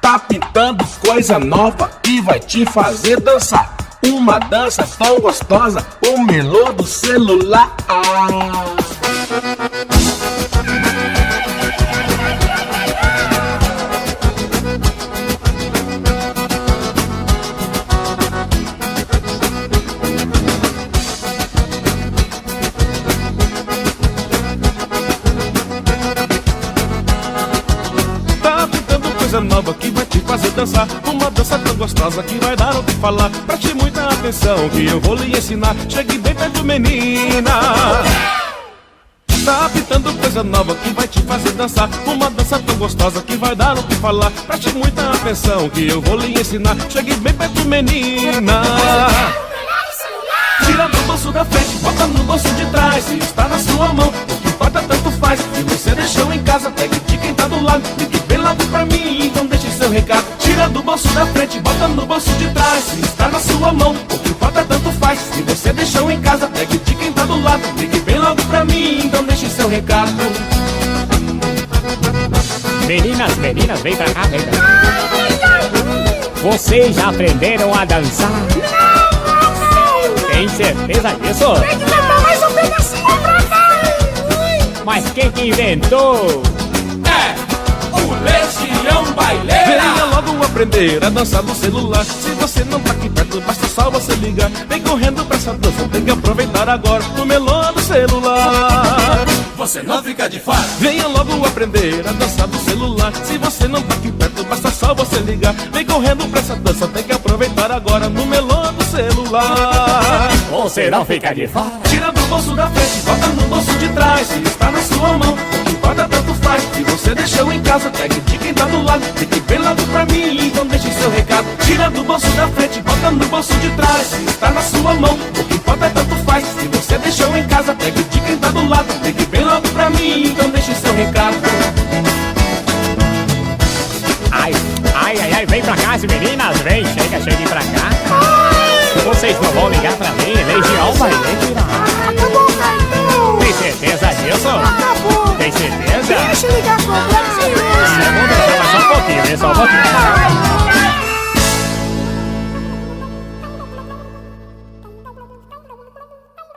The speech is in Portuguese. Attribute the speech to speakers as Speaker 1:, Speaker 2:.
Speaker 1: Tá pintando coisa nova que vai te fazer dançar. Uma dança tão gostosa, o melô do celular.
Speaker 2: Coisa nova que vai te fazer dançar. Uma dança tão gostosa que vai dar o que falar. Preste muita atenção que eu vou lhe ensinar. Chegue bem perto, menina. Tá pintando coisa nova que vai te fazer dançar. Uma dança tão gostosa que vai dar o que falar. Preste muita atenção que eu vou lhe ensinar. Chegue bem perto, menina. Tira do bolso da frente, bota no bolso de trás. Se está na sua mão, o que importa tanto faz. Se você deixou em casa, pegue de quem tá do lado. Ligue bem logo pra mim, então deixe seu recado. Tira do bolso da frente, bota no bolso de trás. Se está na sua mão, o que importa tanto faz. Se você deixou em casa, pegue de quem tá do lado. Ligue bem logo pra mim, então deixe seu recado.
Speaker 3: Meninas, vem pra cá, vem pra cá. Vocês já aprenderam a dançar? Tem certeza disso?
Speaker 4: Tem que levar mais um pedacinho pra cá.
Speaker 3: Mas quem que inventou?
Speaker 2: O Legião Baileira. Venha logo aprender a dançar no celular. Se você não tá aqui perto, basta só você ligar. Vem correndo pra essa dança, tem que aproveitar agora o melô do celular. Você não fica de fora. Venha logo aprender a dançar no celular. Se você não tá aqui perto, basta só você ligar. Vem correndo pra essa dança, tem que aproveitar agora no melô do celular.
Speaker 3: Você não fica de fora.
Speaker 2: Tira do bolso da frente, bota no bolso de trás. Se está na sua mão, o que importa tanto faz. Se você deixou em casa, pegue de quem tá do lado. Fique bem logo pra mim, então deixe seu recado. Tira do bolso da frente, bota no bolso de trás. Se está na sua mão, o que importa tanto faz. Se você deixou em casa, pegue de quem tá do lado. Fique bem logo pra mim, então deixe seu recado.
Speaker 3: Ai, vem pra cá, as meninas, vem, chegue pra cá. Vocês não vão ligar pra mim, Legião Baileira.
Speaker 4: Acabou o cartão.
Speaker 3: Tem certeza disso?
Speaker 4: Acabou.
Speaker 3: Tem certeza?
Speaker 4: Deixa eu ligar pro Brasil.
Speaker 3: Vamos deixar mais um pouquinho, só um pouquinho.